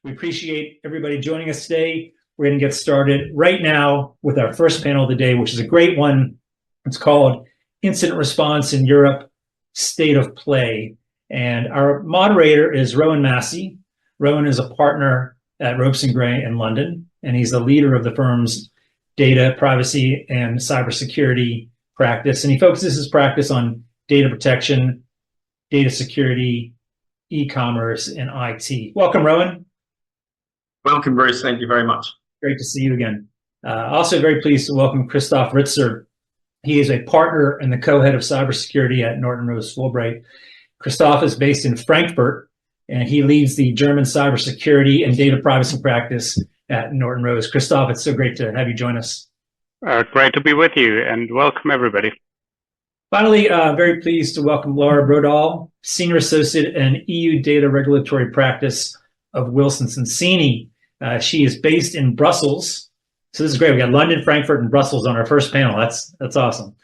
We appreciate everybody joining us today. We're going to get started right now with our first panel of the day, which is a great one. It's called Incident Response in Europe, State of Play. And our moderator is Rohan Massey. Rohan is a partner at Ropes & Gray in London, and he's the leader of the firm's data, privacy, and cybersecurity practice. And he focuses his practice on data protection, data security, e-commerce, and IT. Welcome, Rohan. Welcome, Bruce. Thank you very much. Great to see you again. Also very pleased to welcome Christoph Ritzer. He is a partner and the co-head of cybersecurity at Norton Rose Fulbright. Christoph is based in Frankfurt, and he leads the German cybersecurity and data privacy practice at Norton Rose. Christoph, it's so great to have you join us. Great to be with you, and welcome everybody. Finally, very pleased to welcome Laura Brodahl, Senior Associate in EU Data Regulatory Practice of Wilson Sonsini. She is based in Brussels. So this is great. We got London, Frankfurt, and Brussels on our first panel. That's awesome.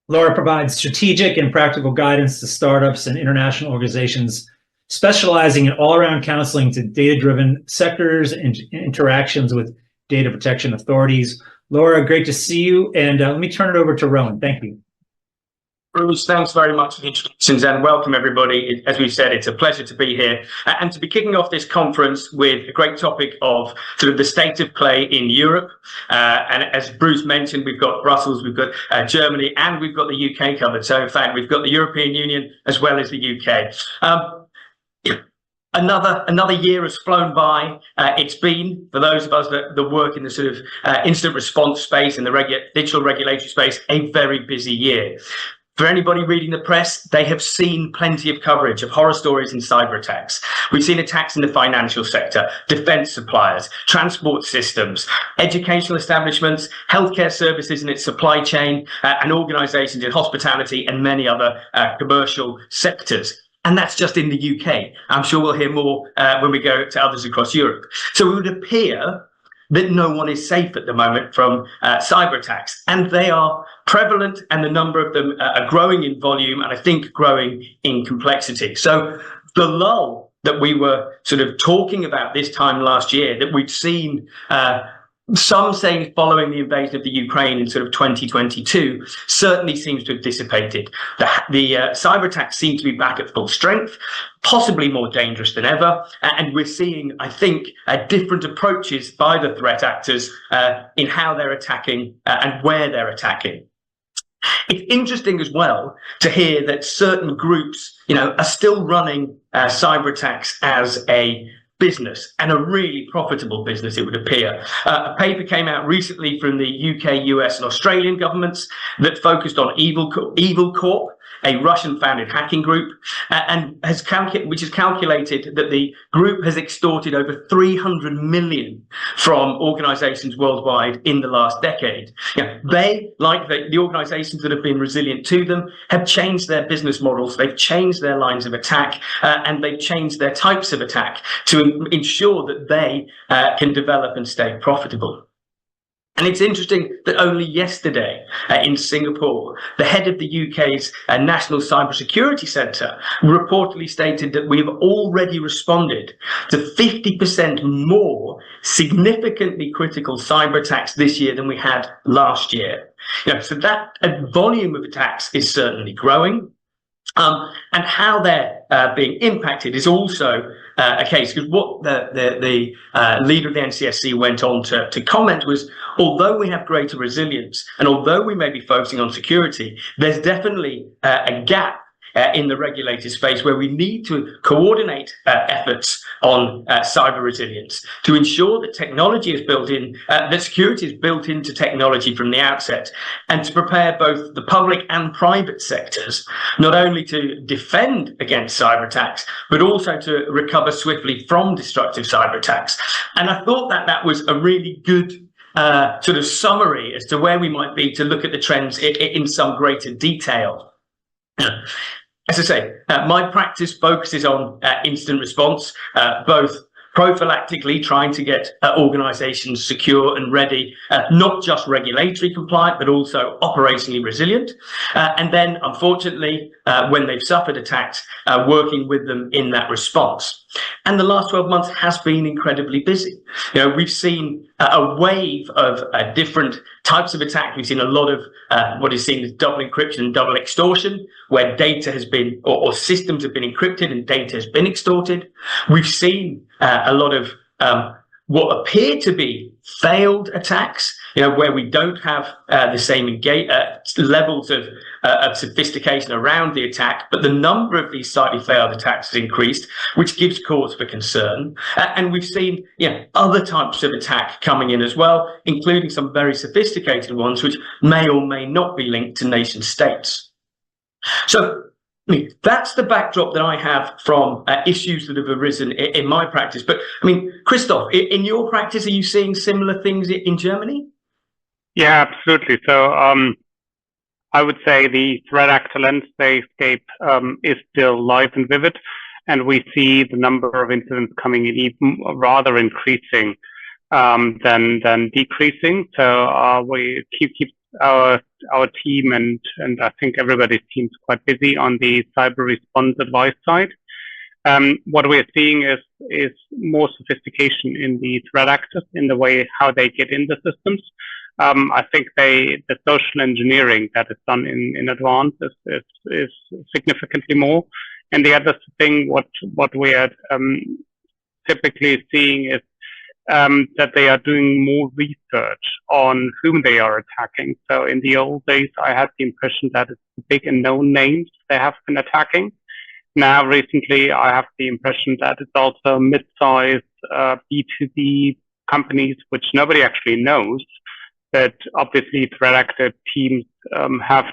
Laura provides strategic and practical guidance to startups and international organizations, specializing in all-around counseling to data-driven sectors and interactions with data protection authorities. Laura, great to see you. And let me turn it over to Rohan. Thank you. Bruce, thanks very much for the introductions and welcome everybody. As we said, it's a pleasure to be here and to be kicking off this conference with a great topic of sort of the state of play in Europe. And as Bruce mentioned, we've got Brussels, we've got Germany, and we've got the UK covered. So in fact, we've got the European Union as well as the UK. Another year has flown by. It's been, for those of us that work in the sort of incident response space and the digital regulatory space, a very busy year. For anybody reading the press, they have seen plenty of coverage of horror stories and cyber attacks. We've seen attacks in the financial sector, defense suppliers, transport systems, educational establishments, healthcare services in its supply chain, and organizations in hospitality and many other commercial sectors. And that's just in the UK. I'm sure we'll hear more when we go to others across Europe. So it would appear that no one is safe at the moment from cyber attacks. And they are prevalent, and the number of them are growing in volume, and I think growing in complexity. So the lull that we were sort of talking about this time last year, that we'd seen some saying following the invasion of the Ukraine in sort of 2022, certainly seems to have dissipated. The cyber attacks seem to be back at full strength, possibly more dangerous than ever. And we're seeing, I think, different approaches by the threat actors in how they're attacking and where they're attacking. It's interesting as well to hear that certain groups, are still running cyber attacks as a business, and a really profitable business, it would appear. A paper came out recently from the UK, US, and Australian governments that focused on Evil Corp, a Russian-founded hacking group, and which has calculated that the group has extorted over 300 million from organizations worldwide in the last decade. They, like the organizations that have been resilient to them, have changed their business models, they've changed their lines of attack, and they've changed their types of attack to ensure that they can develop and stay profitable. And it's interesting that only yesterday in Singapore, the head of the UK's National Cybersecurity Centre reportedly stated that we've already responded to 50% more significantly critical cyber attacks this year than we had last year. So that volume of attacks is certainly growing. And how they're being impacted is also a case, because what the leader of the NCSC went on to comment was, although we have greater resilience and although we may be focusing on security, there's definitely a gap in the regulated space where we need to coordinate efforts on cyber resilience to ensure that technology is built in, that security is built into technology from the outset, and to prepare both the public and private sectors not only to defend against cyber attacks, but also to recover swiftly from destructive cyber attacks. And I thought that was a really good sort of summary as to where we might be to look at the trends in some greater detail. As I say, my practice focuses on incident response, both prophylactically trying to get organizations secure and ready, not just regulatory compliant, but also operationally resilient. And then, unfortunately, when they've suffered attacks, working with them in that response. And the last 12 months has been incredibly busy. We've seen a wave of different types of attack. We've seen a lot of what is seen as double encryption and double extortion, where data has been, or systems have been encrypted and data has been extorted. We've seen a lot of what appear to be failed attacks, where we don't have the same levels of sophistication around the attack, but the number of these slightly failed attacks has increased, which gives cause for concern. And we've seen other types of attack coming in as well, including some very sophisticated ones, which may or may not be linked to nation states. So that's the backdrop that I have from issues that have arisen in my practice. But Christoph, in your practice, are you seeing similar things in Germany? Yeah, absolutely. So I would say the threat actor landscape is still live and vivid, and we see the number of incidents coming in even rather increasing than decreasing. So we keep our team and I think everybody's team is quite busy on the cyber response advice side. What we're seeing is more sophistication in the threat actors in the way how they get in the systems. I think the social engineering that is done in advance is significantly more. And the other thing, what we are typically seeing is that they are doing more research on whom they are attacking. So in the old days, I had the impression that it's big and known names they have been attacking. Now, recently, I have the impression that it's also mid-sized B2B companies, which nobody actually knows. But obviously, threat actor teams have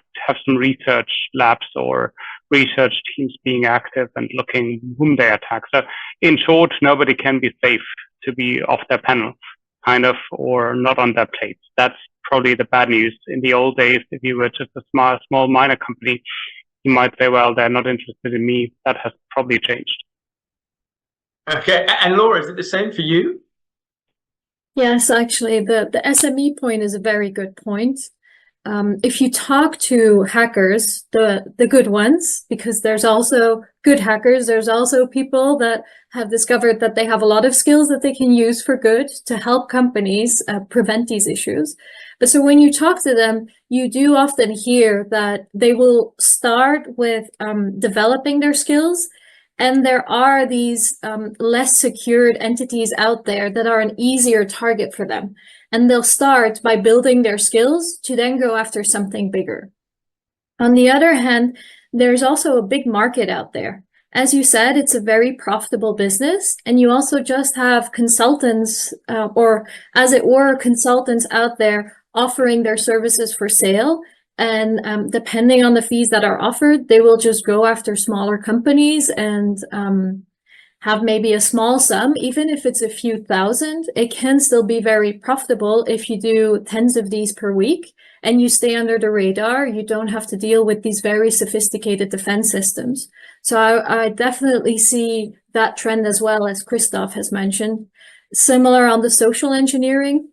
some research labs or research teams being active and looking whom they attack. So in short, nobody can be safe to be off their panel, kind of, or not on their plates. That's probably the bad news. In the old days, if you were just a small minor company, you might say, well, they're not interested in me. That has probably changed. Okay. And Laura, is it the same for you? Yes, actually, the SME point is a very good point. If you talk to hackers, the good ones, because there's also good hackers, there's also people that have discovered that they have a lot of skills that they can use for good to help companies prevent these issues. But so when you talk to them, you do often hear that they will start with developing their skills. And there are these less secured entities out there that are an easier target for them. And they'll start by building their skills to then go after something bigger. On the other hand, there's also a big market out there. As you said, it's a very profitable business. And you also just have consultants, or as it were, consultants out there offering their services for sale. And depending on the fees that are offered, they will just go after smaller companies and have maybe a small sum. Even if it's a few thousand, it can still be very profitable if you do tens of these per week and you stay under the radar. You don't have to deal with these very sophisticated defense systems. So I definitely see that trend as well, as Christoph has mentioned. Similar on the social engineering.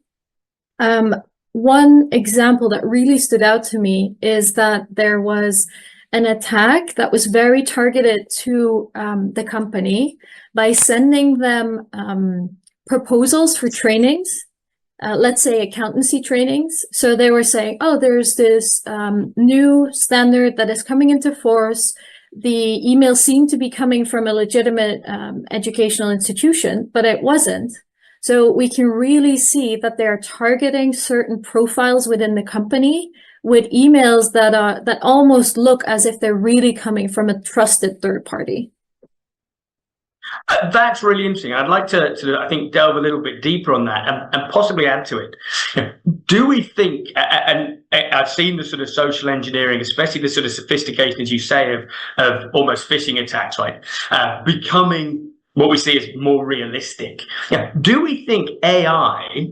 One example that really stood out to me is that there was an attack that was very targeted to the company by sending them proposals for trainings, let's say accountancy trainings. So they were saying, oh, there's this new standard that is coming into force. The email seemed to be coming from a legitimate educational institution, but it wasn't. So we can really see that they're targeting certain profiles within the company with emails that almost look as if they're really coming from a trusted third party. That's really interesting. I'd like to I think, delve a little bit deeper on that and possibly add to it. Do we think, and I've seen the sort of social engineering, especially the sort of sophistication, as you say, of almost phishing attacks, right, becoming what we see as more realistic. Do we think AI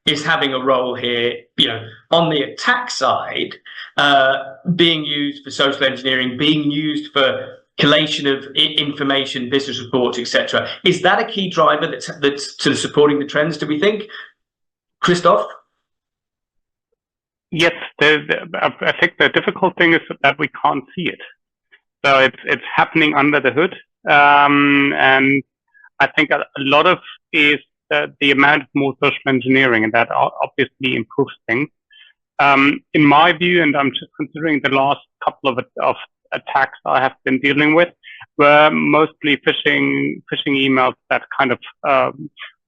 is having a role here, on the attack side, being used for social engineering, being used for collation of information, business reports, etc.? Is that a key driver that's sort of supporting the trends, do we think? Christoph? Yes, I think the difficult thing is that we can't see it. So it's happening under the hood. And I think a lot of is the amount of more social engineering, and that obviously improves things. In my view, and I'm just considering the last couple of attacks I have been dealing with, were mostly phishing emails that kind of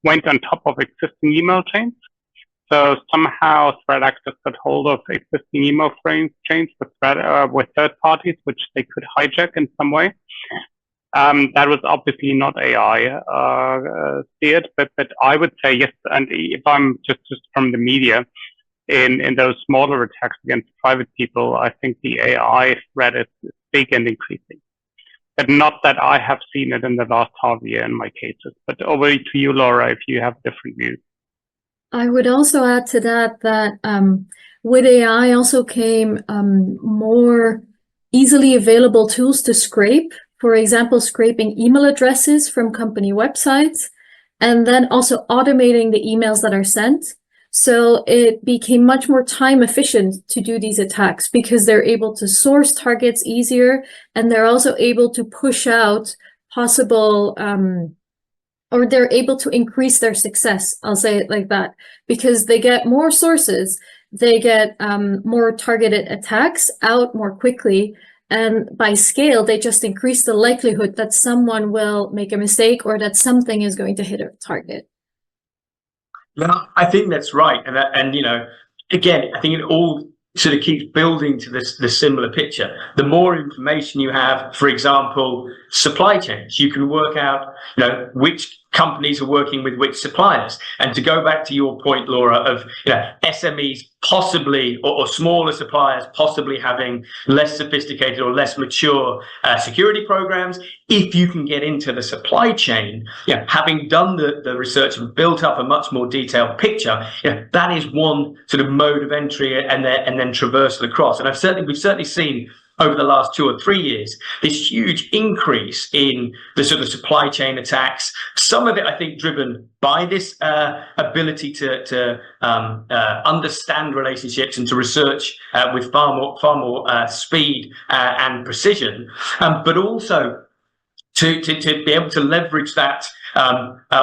went on top of existing email chains. So somehow threat actors got hold of existing email chains with third parties, which they could hijack in some way. That was obviously not AI steered, but I would say yes. And if I'm just from the media, in those smaller attacks against private people, I think the AI threat is big and increasing. But not that I have seen it in the last half year in my cases. But over to you, Laura, if you have different views. I would also add to that with AI also came more easily available tools to scrape. For example, scraping email addresses from company websites, and then also automating the emails that are sent. So it became much more time efficient to do these attacks because they're able to source targets easier, and they're also able to push out possible, or they're able to increase their success. I'll say it like that, because they get more sources, they get more targeted attacks out more quickly. And by scale, they just increase the likelihood that someone will make a mistake or that something is going to hit a target. Yeah, I think that's right. And you know, again, I think it all sort of keeps building to this similar picture. The more information you have, for example, supply chains, you can work out, you know, which companies are working with which suppliers. And to go back to your point, Laura, of, you know, SMEs possibly, or smaller suppliers possibly having less sophisticated or less mature security programs, if you can get into the supply chain, you know, having done the research and built up a much more detailed picture, you know, that is one sort of mode of entry and then traversal across. And we've certainly seen over the last 2 or 3 years, this huge increase in the sort of supply chain attacks. Some of it, I think, driven by this ability to understand relationships and to research with far more speed and precision, but also to be able to leverage that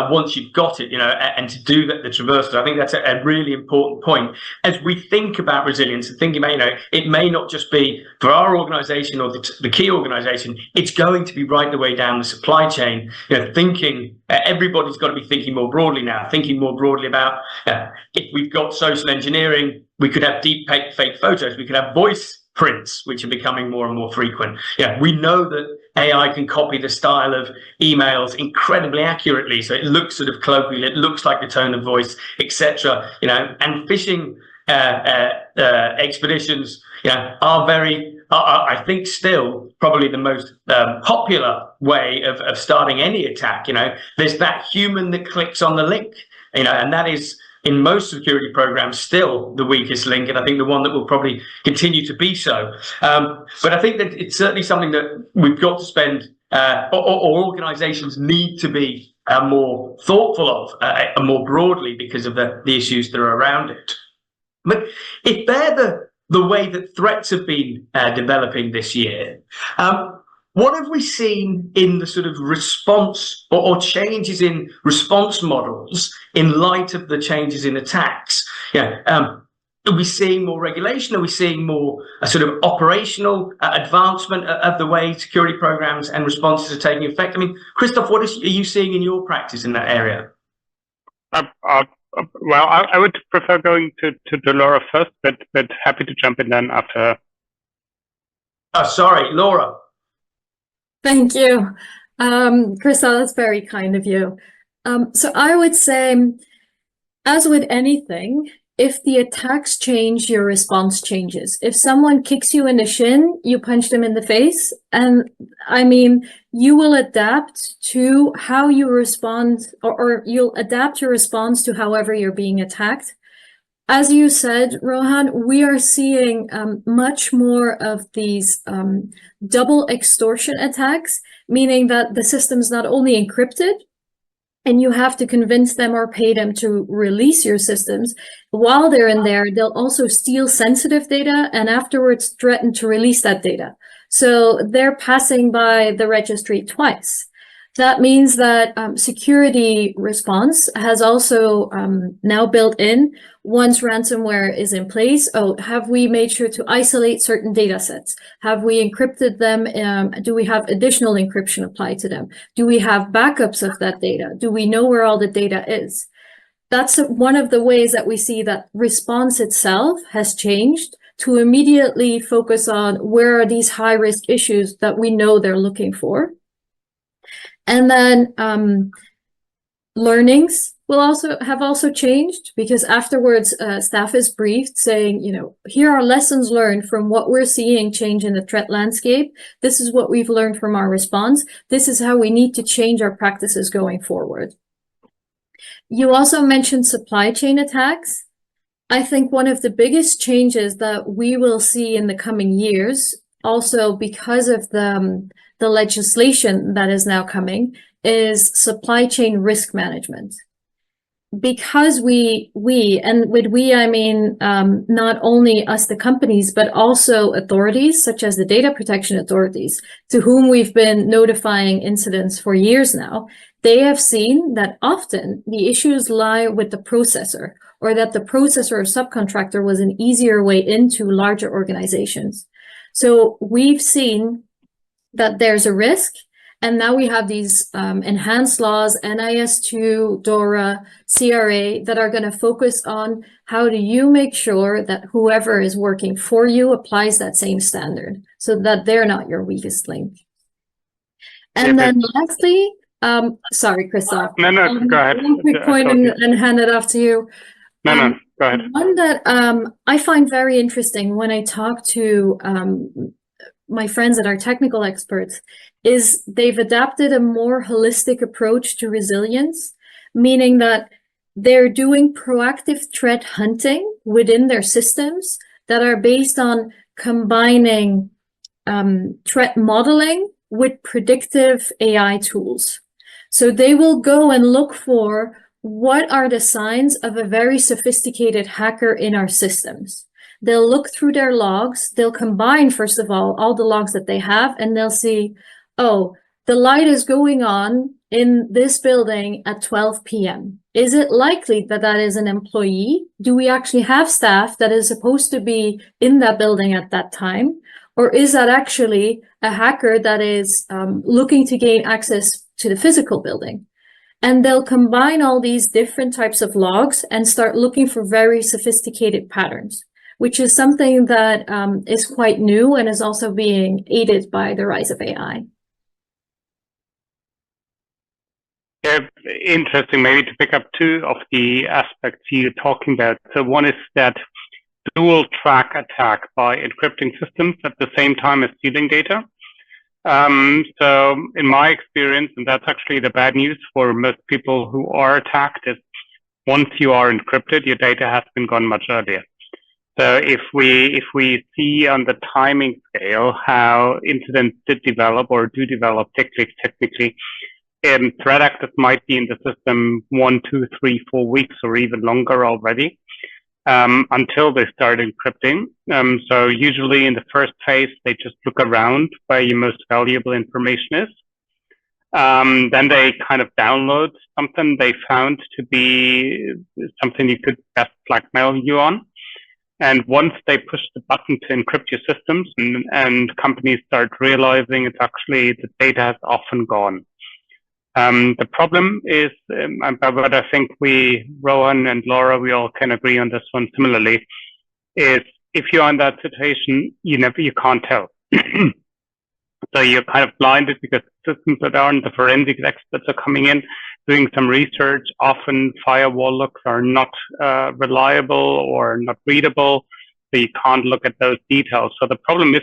once you've got it, you know, and to do that, the traversal. I think that's a really important point as we think about resilience and thinking about, you know, it may not just be for our organization or the key organization, it's going to be right the way down the supply chain. You know, thinking, everybody's got to be thinking more broadly now, thinking more broadly about if we've got social engineering, we could have deep fake photos, we could have voice prints, which are becoming more and more frequent. Yeah, we know that AI can copy the style of emails incredibly accurately, so it looks sort of colloquial, it looks like the tone of voice, etc. You know, and phishing expeditions, you know, are very, I think, still probably the most popular way of starting any attack. You know, there's that human that clicks on the link, you know, and that is, in most security programs, still the weakest link, and I think the one that will probably continue to be so. But I think that it's certainly something that we've got to spend, or organizations need to be more thoughtful of, more broadly, because of the issues that are around it. But if they're the way that threats have been developing this year, what have we seen in the sort of response or changes in response models in light of the changes in attacks? Yeah, are we seeing more regulation? Are we seeing more sort of operational advancement of the way security programs and responses are taking effect? I mean, Christoph, what are you seeing in your practice in that area? Well, I would prefer going to Laura first, but happy to jump in then after. Oh, sorry, Laura. Thank you. Christoph, that's very kind of you. So I would say, as with anything, if the attacks change, your response changes. If someone kicks you in the shin, you punch them in the face. And I mean, you will adapt to how you respond, or you'll adapt your response to however you're being attacked. As you said, Rohan, we are seeing much more of these double extortion attacks, meaning that the system's not only encrypted, and you have to convince them or pay them to release your systems. While they're in there, they'll also steal sensitive data and afterwards threaten to release that data. So they're passing by the registry twice. That means that security response has also now built in, once ransomware is in place. Oh, have we made sure to isolate certain data sets? Have we encrypted them? Do we have additional encryption applied to them? Do we have backups of that data? Do we know where all the data is? That's one of the ways that we see that response itself has changed to immediately focus on where are these high-risk issues that we know they're looking for. And then learnings will also changed, because afterwards staff is briefed saying, here are lessons learned from what we're seeing change in the threat landscape. This is what we've learned from our response. This is how we need to change our practices going forward. You also mentioned supply chain attacks. I think one of the biggest changes that we will see in the coming years, also because of the legislation that is now coming, is supply chain risk management. Because and with we, I mean, not only us, the companies, but also authorities such as the data protection authorities, to whom we've been notifying incidents for years now, they have seen that often the issues lie with the processor, or that the processor or subcontractor was an easier way into larger organizations. So we've seen that there's a risk, and now we have these enhanced laws, NIS2, DORA, CRA, that are going to focus on how do you make sure that whoever is working for you applies that same standard, so that they're not your weakest link. And then lastly, sorry, Christoph. No, go ahead. One quick point and hand it off to you. No, go ahead. One that I find very interesting when I talk to my friends that are technical experts is they've adapted a more holistic approach to resilience, meaning that they're doing proactive threat hunting within their systems that are based on combining threat modeling with predictive AI tools. So they will go and look for what are the signs of a very sophisticated hacker in our systems. They'll look through their logs. They'll combine, first of all the logs that they have, and they'll see, oh, the light is going on in this building at 12 p.m. Is it likely that that is an employee? Do we actually have staff that is supposed to be in that building at that time? Or is that actually a hacker that is looking to gain access to the physical building? And they'll combine all these different types of logs and start looking for very sophisticated patterns, which is something that is quite new and is also being aided by the rise of AI. Yeah, interesting. Maybe to pick up two of the aspects you're talking about. So one is that dual track attack by encrypting systems at the same time as stealing data. So in my experience, and that's actually the bad news for most people who are attacked, is once you are encrypted, your data has been gone much earlier. So if we see on the timing scale how incidents did develop or do develop technically, threat actors might be in the system 1, 2, 3, 4 weeks or even longer already until they start encrypting. So usually in the first phase, they just look around where your most valuable information is. Then they kind of download something they found to be something you could best blackmail you on. And once they push the button to encrypt your systems and companies start realizing it's actually the data has often gone. The problem is, but I think Rohan and Laura, we all can agree on this one similarly, is if you're in that situation, you can't tell. So you're kind of blinded because systems are down, the forensics experts are coming in, doing some research. Often firewall looks are not reliable or not readable, so you can't look at those details. So the problem is,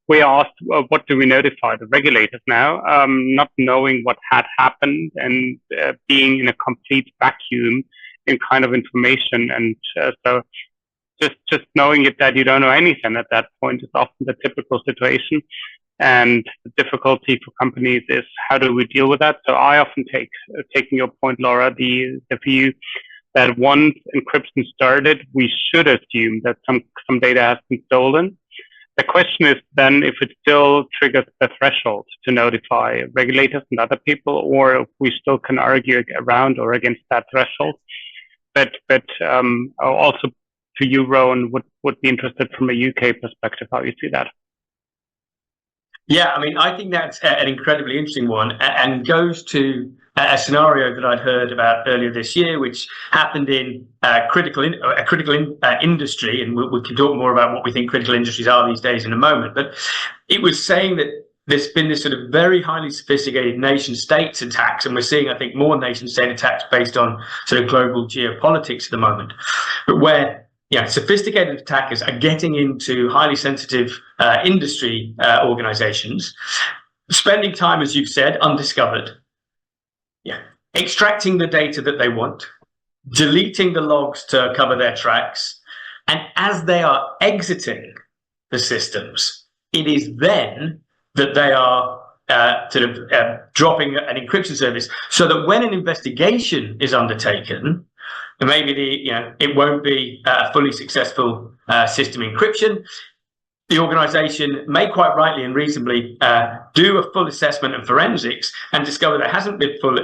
we asked, what do we notify the regulators now? Not knowing what had happened and being in a complete vacuum in kind of information. And so just knowing that you don't know anything at that point is often the typical situation. And the difficulty for companies is how do we deal with that? So I often taking your point, Laura, the view that once encryption started, we should assume that some data has been stolen. The question is then if it still triggers the threshold to notify regulators and other people, or if we still can argue around or against that threshold. But also to you, Rohan, would be interested from a UK perspective how you see that. Yeah, I mean, I think that's an incredibly interesting one, and goes to a scenario that I'd heard about earlier this year, which happened in a critical industry, and we can talk more about what we think critical industries are these days in a moment. But it was saying that there's been this sort of very highly sophisticated nation states attacks, and we're seeing, I think, more nation state attacks based on sort of global geopolitics at the moment, but where sophisticated attackers are getting into highly sensitive industry organizations, spending time, as you've said, undiscovered, extracting the data that they want, deleting the logs to cover their tracks, and as they are exiting the systems, it is then that they are dropping an encryption service, so that when an investigation is undertaken, maybe it won't be a fully successful system encryption. The organization may quite rightly and reasonably do a full assessment and forensics and discover there hasn't been full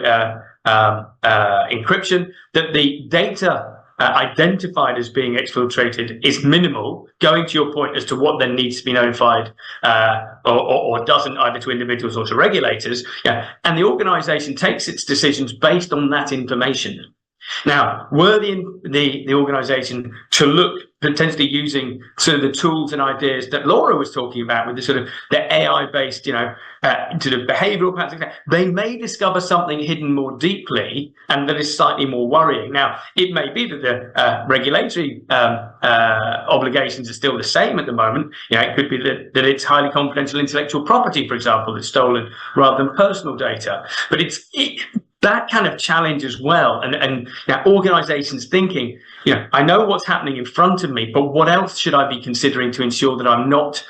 encryption, that the data identified as being exfiltrated is minimal, going to your point as to what then needs to be notified or doesn't, either to individuals or to regulators. And the organization takes its decisions based on that information. Now, were the organisation to look potentially using sort of the tools and ideas that Laura was talking about with the sort of the AI-based, sort of behavioural patterns, they may discover something hidden more deeply, and that is slightly more worrying. Now, it may be that the regulatory obligations are still the same at the moment. It could be that it's highly confidential intellectual property, for example, that's stolen rather than personal data. But that kind of challenge as well, and organizations thinking, I know what's happening in front of me, but what else should I be considering to ensure that I'm not,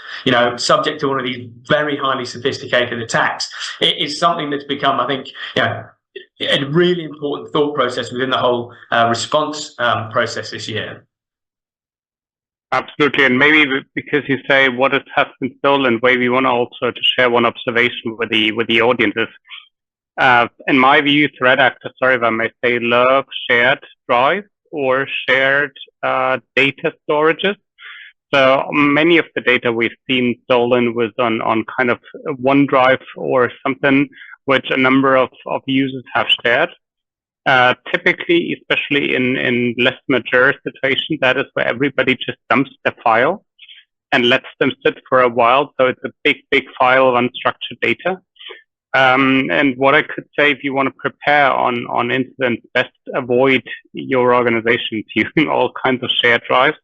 subject to one of these very highly sophisticated attacks? It is something that's become, I think, a really important thought process within the whole response process this year. Absolutely, and maybe because you say what has been stolen, maybe we want also to share one observation with the audiences. In my view, threat actors, sorry if I may say, love shared drives or shared data storages. So many of the data we've seen stolen was on kind of OneDrive or something which a number of users have shared. Typically, especially in less mature situations, that is where everybody just dumps the file and lets them sit for a while. So it's a big file of unstructured data. And what I could say, if you want to prepare on incidents, best avoid your organizations using all kinds of shared drives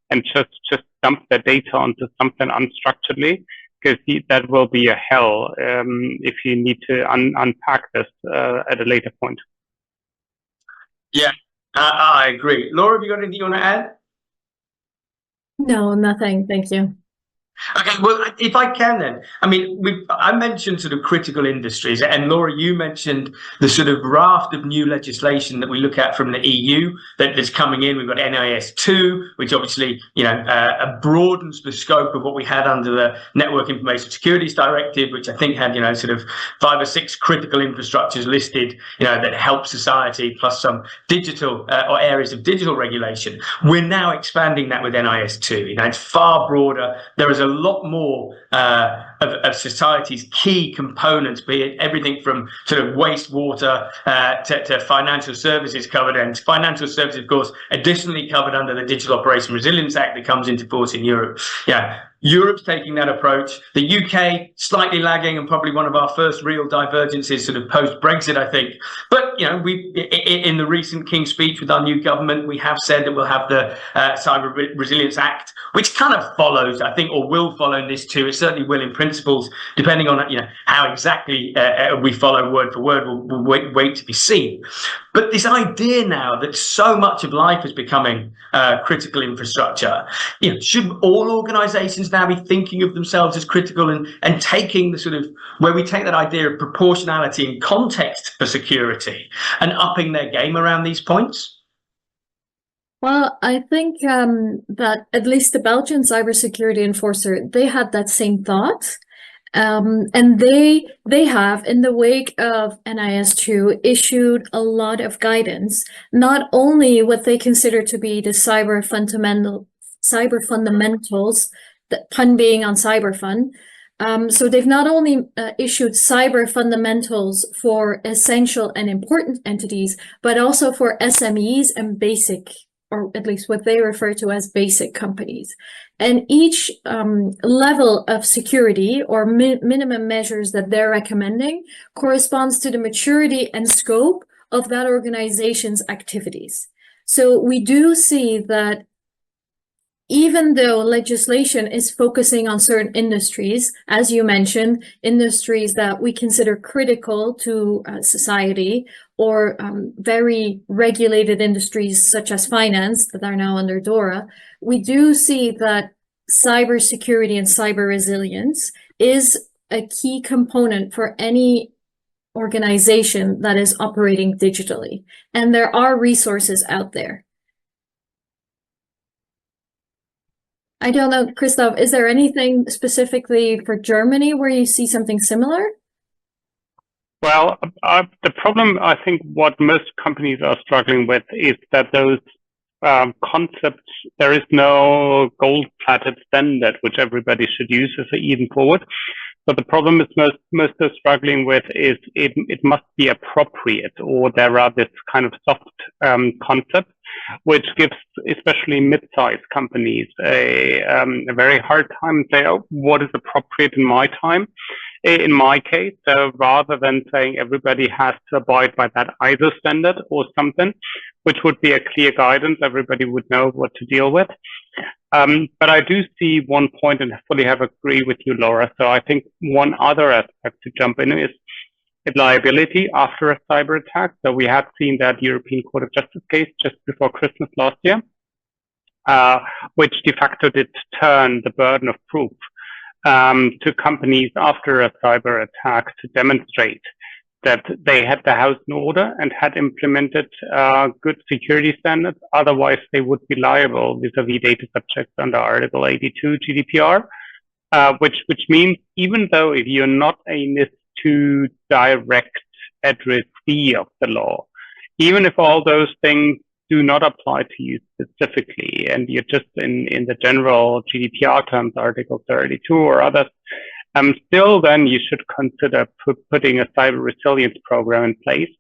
and just dump the data onto something unstructuredly, because that will be a hell if you need to unpack this at a later point. Yeah, I agree. Laura, have you got anything you want to add? No, nothing. Thank you. Okay, well, if I can then, I mean, I mentioned sort of critical industries, and Laura, you mentioned the sort of raft of new legislation that we look at from the EU that's coming in. We've got NIS 2, which obviously, broadens the scope of what we had under the Network Information Securities Directive, which I think had, sort of 5 or 6 critical infrastructures listed, that help society, plus some digital or areas of digital regulation. We're now expanding that with NIS 2. It's far broader. There is a lot more of society's key components, be it everything from sort of wastewater to financial services covered, and financial services, of course, additionally covered under the Digital Operation Resilience Act that comes into force in Europe. Europe's taking that approach. The UK slightly lagging, and probably one of our first real divergences sort of post-Brexit, I think. But we in the recent King's Speech with our new government, we have said that we'll have the Cyber Resilience Act, which kind of follows, I think, or will follow this too. It certainly will in principles, depending on how exactly we follow word for word. We'll wait to be seen. But this idea now that so much of life is becoming critical infrastructure, should all organizations now be thinking of themselves as critical and taking the sort of, where we take that idea of proportionality and context for security and upping their game around these points? Well, I think that at least the Belgian cybersecurity enforcer, they had that same thought. And they have, in the wake of NIS2, issued a lot of guidance, not only what they consider to be the cyber fundamentals, the pun being on cyber fun. So they've not only issued cyber fundamentals for essential and important entities, but also for SMEs and basic, or at least what they refer to as basic companies. And each level of security or minimum measures that they're recommending corresponds to the maturity and scope of that organization's activities. So we do see that even though legislation is focusing on certain industries, as you mentioned, industries that we consider critical to society, or very regulated industries such as finance that are now under DORA, we do see that cybersecurity and cyber resilience is a key component for any organization that is operating digitally. And there are resources out there. I don't know, Christoph, is there anything specifically for Germany where you see something similar? Well, the problem, I think, what most companies are struggling with is that those concepts, there is no gold-plated standard which everybody should use as an even forward. So the problem is most are struggling with is it must be appropriate, or there are this kind of soft concepts which gives especially mid-sized companies a very hard time say, oh, what is appropriate in my time? In my case, so rather than saying everybody has to abide by that ISO standard or something, which would be a clear guidance, everybody would know what to deal with. But I do see one point, and I fully have agree with you, Laura. So I think one other aspect to jump in is liability after a cyber attack. So we have seen that European Court of Justice case just before Christmas last year, which de facto did turn the burden of proof to companies after a cyber attack to demonstrate that they had the house in order and had implemented good security standards. Otherwise, they would be liable vis-a-vis data subjects under Article 82 GDPR, which means even though if you're not a NIS2 direct addressee of the law, even if all those things do not apply to you specifically, and you're just in the general GDPR terms, Article 32 or others, still then you should consider putting a cyber resilience program in place.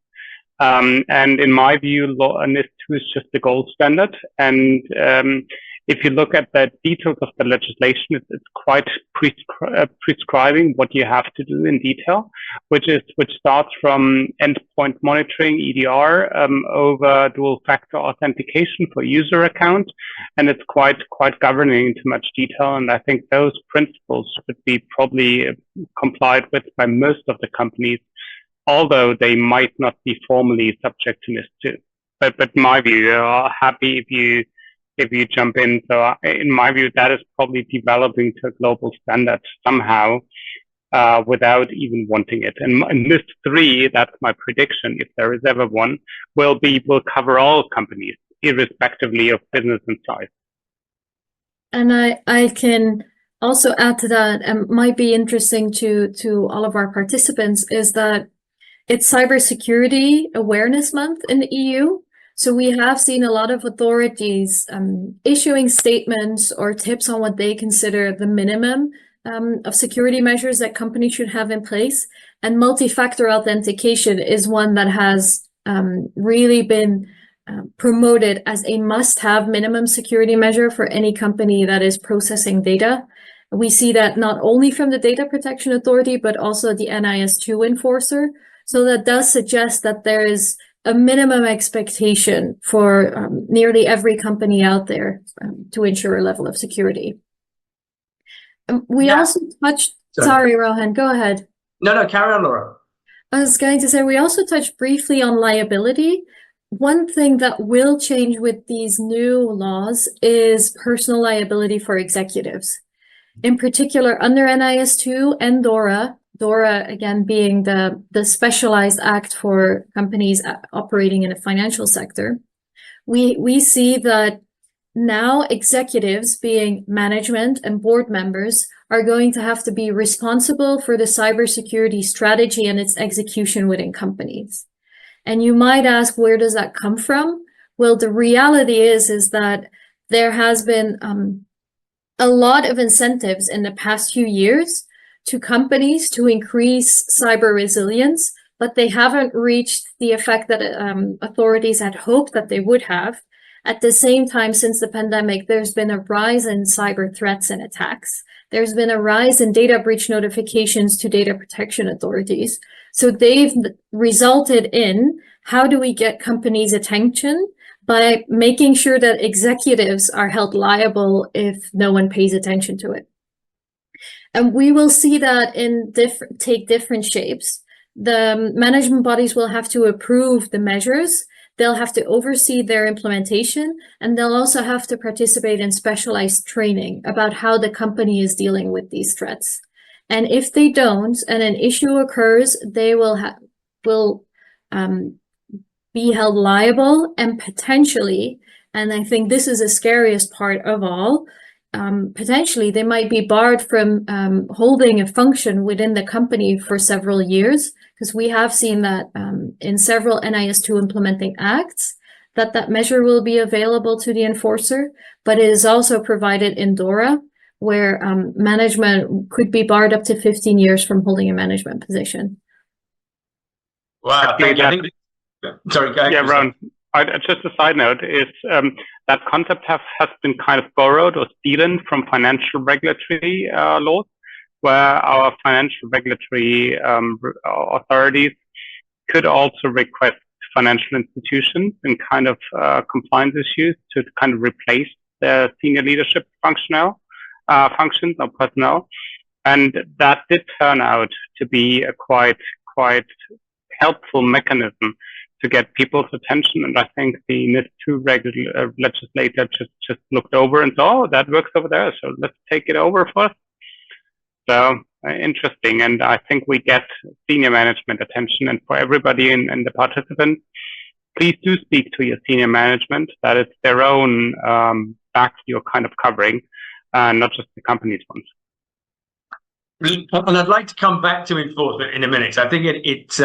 And in my view, NIS2 is just the gold standard. And if you look at the details of the legislation, it's quite prescribing what you have to do in detail, which starts from endpoint monitoring, EDR, over dual factor authentication for user account, and it's quite governing into much detail. And I think those principles should be probably complied with by most of the companies, although they might not be formally subject to NIS2. But in my view, I'm happy if you jump in. So in my view, that is probably developing to a global standard somehow without even wanting it. And NIS3, that's my prediction, if there is ever one, will cover all companies, irrespectively of business and size. And I can also add to that, and might be interesting to all of our participants, is that it's Cybersecurity Awareness Month in the EU. So we have seen a lot of authorities issuing statements or tips on what they consider the minimum of security measures that companies should have in place. And multi-factor authentication is one that has really been promoted as a must-have minimum security measure for any company that is processing data. We see that not only from the Data Protection Authority, but also the NIS2 enforcer. So that does suggest that there is a minimum expectation for nearly every company out there to ensure a level of security. We also touched, sorry, Rohan, go ahead. No, carry on, Laura. I was going to say, we also touched briefly on liability. One thing that will change with these new laws is personal liability for executives. In particular, under NIS2 and DORA, again being the specialized act for companies operating in the financial sector, We see that now executives, being management and board members, are going to have to be responsible for the cybersecurity strategy and its execution within companies. And you might ask, where does that come from? Well, the reality is that there has been a lot of incentives in the past few years to companies to increase cyber resilience, but they haven't reached the effect that authorities had hoped that they would have. At the same time, since the pandemic, there's been a rise in cyber threats and attacks. There's been a rise in data breach notifications to data protection authorities. So they've resulted in, how do we get companies' attention? By making sure that executives are held liable if no one pays attention to it. And we will see that take different shapes. The management bodies will have to approve the measures. They'll have to oversee their implementation, and they'll also have to participate in specialized training about how the company is dealing with these threats. And if they don't, and an issue occurs, they will be held liable, and potentially, and I think this is the scariest part of all, potentially they might be barred from holding a function within the company for several years, because we have seen that in several NIS2 implementing acts, that measure will be available to the enforcer, but it is also provided in DORA, where management could be barred up to 15 years from holding a management position. Wow, thank you. Sorry, go ahead. Yeah, Rohan, just a side note is that concept has been kind of borrowed or stolen from financial regulatory laws, where our financial regulatory authorities could also request financial institutions in kind of compliance issues to kind of replace their senior leadership functions or personnel. And that did turn out to be a quite helpful mechanism to get people's attention. And I think the NIS2 legislator just looked over and saw, oh, that works over there, so let's take it over first. So interesting. And I think we get senior management attention. And for everybody and the participants, please do speak to your senior management. That is their own back you're kind of covering, not just the company's ones. And I'd like to come back to enforcement in a minute. So I think it's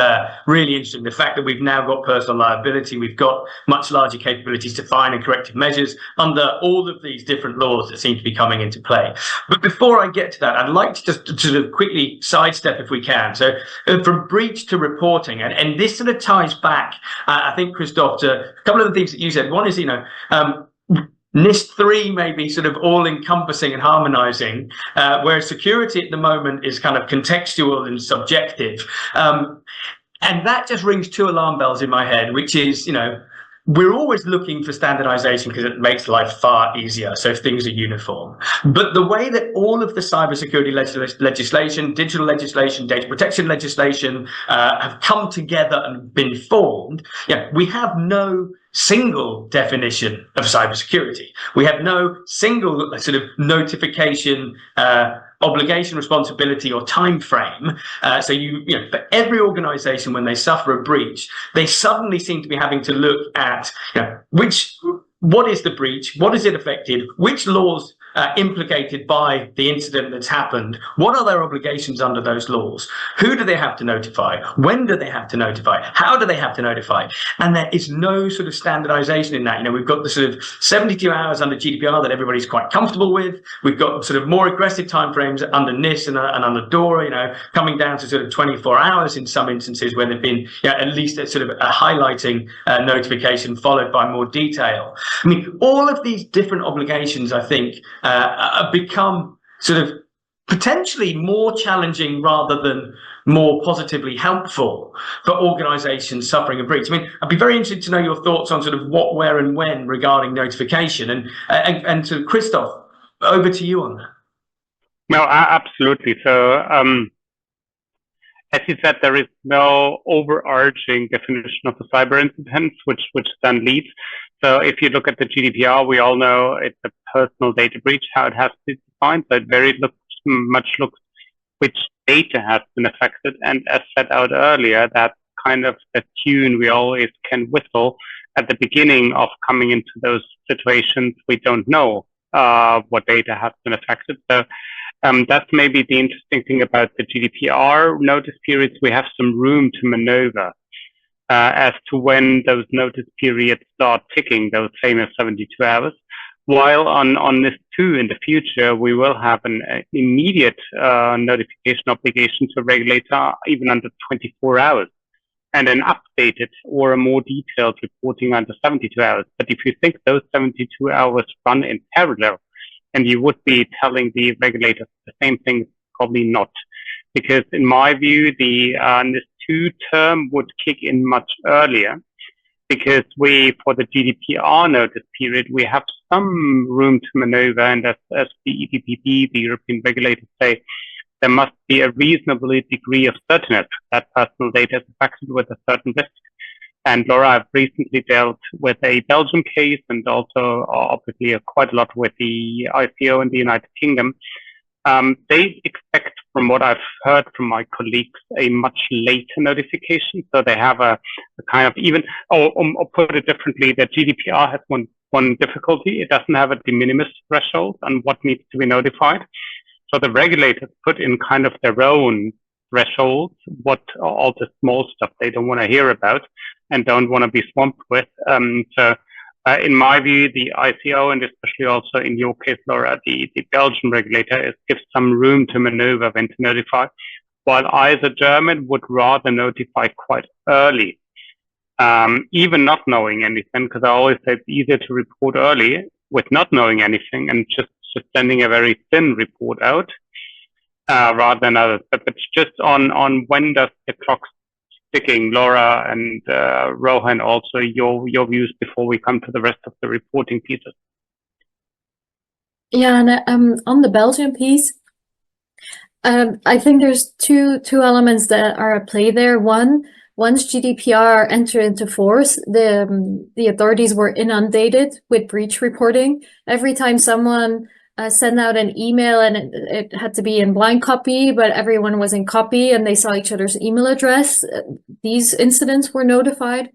really interesting, the fact that we've now got personal liability, we've got much larger capabilities to fine and corrective measures under all of these different laws that seem to be coming into play. But before I get to that, I'd like to just sort of quickly sidestep, if we can. So from breach to reporting, and this sort of ties back, I think, Christoph, to a couple of the things that you said. One is, NIS3 may be sort of all-encompassing and harmonizing, whereas security at the moment is kind of contextual and subjective. And that just rings two alarm bells in my head, which is, we're always looking for standardization because it makes life far easier, so if things are uniform. But the way that all of the cybersecurity legislation, digital legislation, data protection legislation have come together and been formed, we have no single definition of cybersecurity. We have no single sort of notification obligation, responsibility, or time frame. So for every organization, when they suffer a breach, they suddenly seem to be having to look at what is the breach, what is it affected, which laws implicated by the incident that's happened, what are their obligations under those laws, who do they have to notify, when do they have to notify, how do they have to notify, and there is no sort of standardization in that. We've got the sort of 72 hours under GDPR that everybody's quite comfortable with. We've got sort of more aggressive timeframes under NIS and under DORA, coming down to sort of 24 hours in some instances where there've been at least a sort of a highlighting notification followed by more detail. I mean, all of these different obligations, I think, become sort of potentially more challenging rather than more positively helpful for organizations suffering a breach. I mean, I'd be very interested to know your thoughts on sort of what, where, and when regarding notification. And to Christoph, over to you on that. No, absolutely. So, as you said, there is no overarching definition of a cyber incident, which then leads. So if you look at the GDPR, we all know it's a personal data breach, how it has to be defined. So it very much looks which data has been affected. And as set out earlier, that's kind of the tune we always can whistle at the beginning of coming into those situations, we don't know what data has been affected. So that's maybe the interesting thing about the GDPR notice periods. We have some room to maneuver as to when those notice periods start ticking, those famous 72 hours. While on NIS2 in the future, we will have an immediate notification obligation to a regulator even under 24 hours, and an updated or a more detailed reporting under 72 hours. But if you think those 72 hours run in parallel, and you would be telling the regulators the same thing, probably not. Because in my view, the NIS2 term would kick in much earlier, because for the GDPR notice period, we have some room to maneuver, and as the EDPB, the European regulators, say, there must be a reasonable degree of certainty that personal data is affected with a certain risk. And Laura, I've recently dealt with a Belgian case, and also obviously quite a lot with the ICO in the United Kingdom. They expect, from what I've heard from my colleagues, a much later notification. So they have a kind of even, or put it differently, the GDPR has one difficulty. It doesn't have a de minimis threshold on what needs to be notified. So the regulators put in kind of their own thresholds, what all the small stuff they don't want to hear about and don't want to be swamped with. In my view, the ICO, and especially also in your case, Laura, the Belgian regulator, gives some room to maneuver when to notify, while I, as a German, would rather notify quite early, even not knowing anything, because I always say it's easier to report early with not knowing anything and just sending a very thin report out rather than others. But it's just on when does the clock ticking, Laura and Rohan, also your views before we come to the rest of the reporting pieces. Yeah, and on the Belgian piece, I think there's two elements that are at play there. Once GDPR entered into force, the authorities were inundated with breach reporting. Every time someone sent out an email, and it had to be in blind copy, but everyone was in copy and they saw each other's email address, these incidents were notified.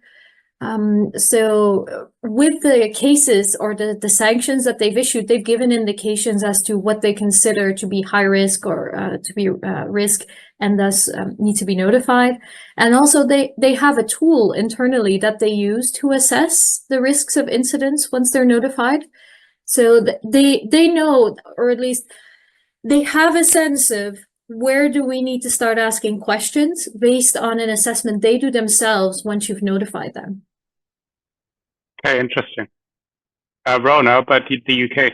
So with the cases or the sanctions that they've issued, they've given indications as to what they consider to be high risk or to be risk, and thus need to be notified. And also they have a tool internally that they use to assess the risks of incidents once they're notified. So they know, or at least they have a sense of where do we need to start asking questions based on an assessment they do themselves once you've notified them. Okay, interesting. Rona, but the UK.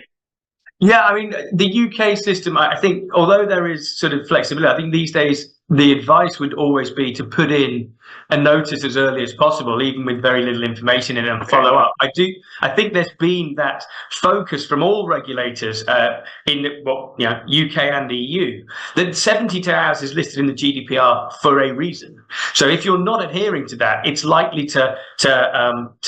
Yeah, I mean, the UK system, I think, although there is sort of flexibility, I think these days the advice would always be to put in a notice as early as possible, even with very little information in it, and follow up. I think there's been that focus from all regulators in UK and the EU, that 72 hours is listed in the GDPR for a reason. So if you're not adhering to that, it's likely to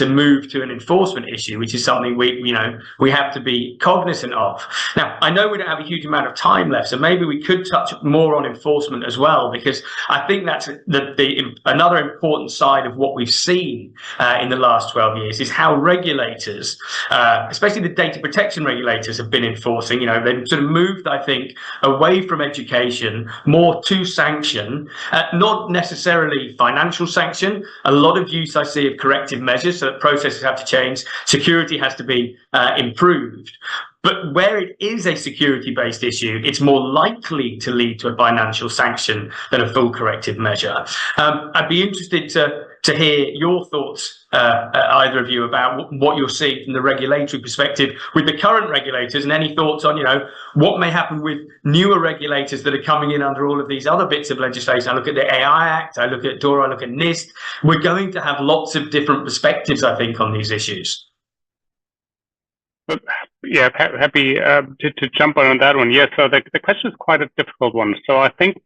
move to an enforcement issue, which is something we have to be cognizant of. Now, I know we don't have a huge amount of time left, so maybe we could touch more on enforcement as well, because I think that's another important side of what we've seen in the last 12 years is how regulators, especially the data protection regulators, have been enforcing. They've sort of moved, I think, away from education, more to sanction, not necessarily financial sanction. A lot of use I see of corrective measures, so that processes have to change, security has to be improved. But where it is a security-based issue, it's more likely to lead to a financial sanction than a full corrective measure. I'd be interested to hear your thoughts, either of you, about what you're seeing from the regulatory perspective with the current regulators, and any thoughts on, what may happen with newer regulators that are coming in under all of these other bits of legislation. I look at the AI Act, I look at DORA, I look at NIST. We're going to have lots of different perspectives, I think, on these issues. Yeah, happy to jump on that one. Yeah, so the question is quite a difficult one. So I think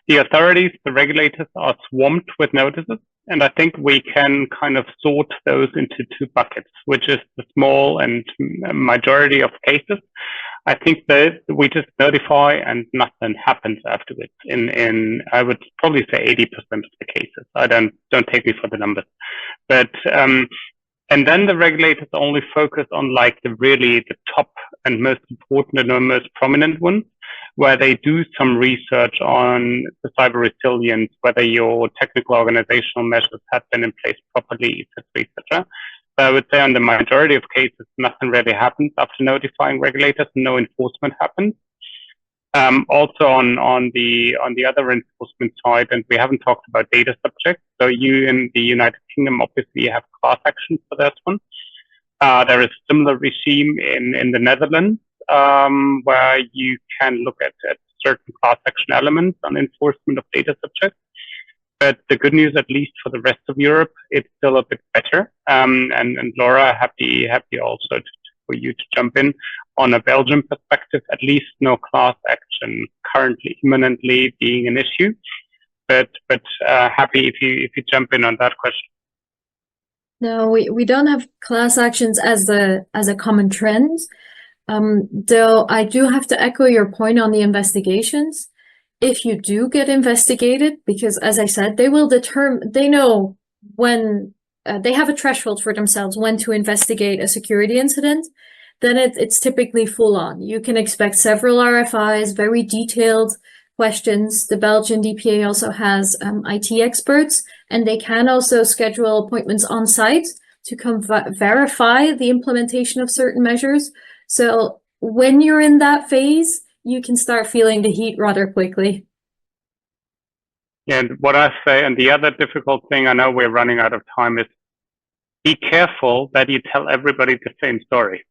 the authorities, the regulators, are swamped with notices, and I think we can kind of sort those into two buckets, which is the small and majority of cases. I think that we just notify and nothing happens afterwards. In I would probably say 80% of the cases. Don't take me for the numbers, but And then the regulators only focus on like the top and most important and the most prominent ones, where they do some research on the cyber resilience, whether your technical organizational measures have been in place properly, etc., etc. So I would say on the majority of cases, nothing really happens after notifying regulators, no enforcement happens. Also on the other enforcement side, and we haven't talked about data subjects. So you in the United Kingdom obviously have class action for that one. There is a similar regime in the Netherlands, where you can look at certain class action elements on enforcement of data subjects. But the good news, at least for the rest of Europe, it's still a bit better. And Laura, happy also for you to jump in. On a Belgian perspective, at least no class action currently imminently being an issue. But happy if you jump in on that question. No, we don't have class actions as a common trend. Though I do have to echo your point on the investigations. If you do get investigated, because as I said, they know when they have a threshold for themselves when to investigate a security incident, then it's typically full on. You can expect several RFIs, very detailed questions. The Belgian DPA also has IT experts, and they can also schedule appointments on site to come verify the implementation of certain measures. So when you're in that phase, you can start feeling the heat rather quickly. Yeah, and what I say, and the other difficult thing, I know we're running out of time, is be careful that you tell everybody the same story.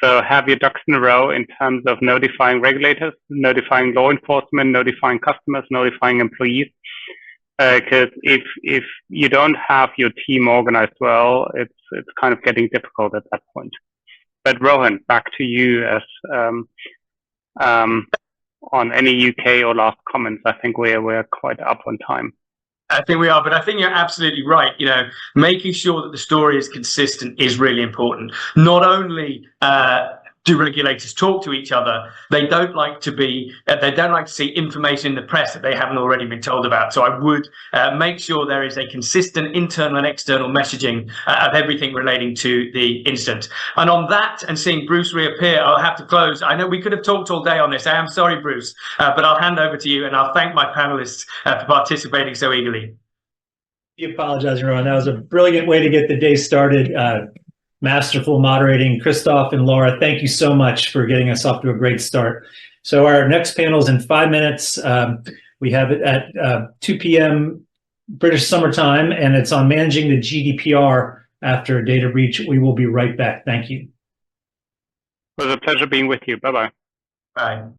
So have your ducks in a row in terms of notifying regulators, notifying law enforcement, notifying customers, notifying employees. Because if you don't have your team organized well, it's kind of getting difficult at that point. But Rohan, back to you as on any UK or last comments. I think we're quite up on time. I think we are, but I think you're absolutely right. Making sure that the story is consistent is really important. Not only do regulators talk to each other, they don't like to see information in the press that they haven't already been told about. So I would make sure there is a consistent internal and external messaging of everything relating to the incident. And on that, and seeing Bruce reappear, I'll have to close. I know we could have talked all day on this. I am sorry, Bruce, but I'll hand over to you, and I'll thank my panelists for participating so eagerly. You apologize, Rohan. That was a brilliant way to get the day started. Masterful moderating. Christoph and Laura, thank you so much for getting us off to a great start. So our next panel is in 5 minutes. We have it at 2 p.m. British summertime, and it's on managing the GDPR after a data breach. We will be right back. Thank you. It was a pleasure being with you. Bye-bye. Bye.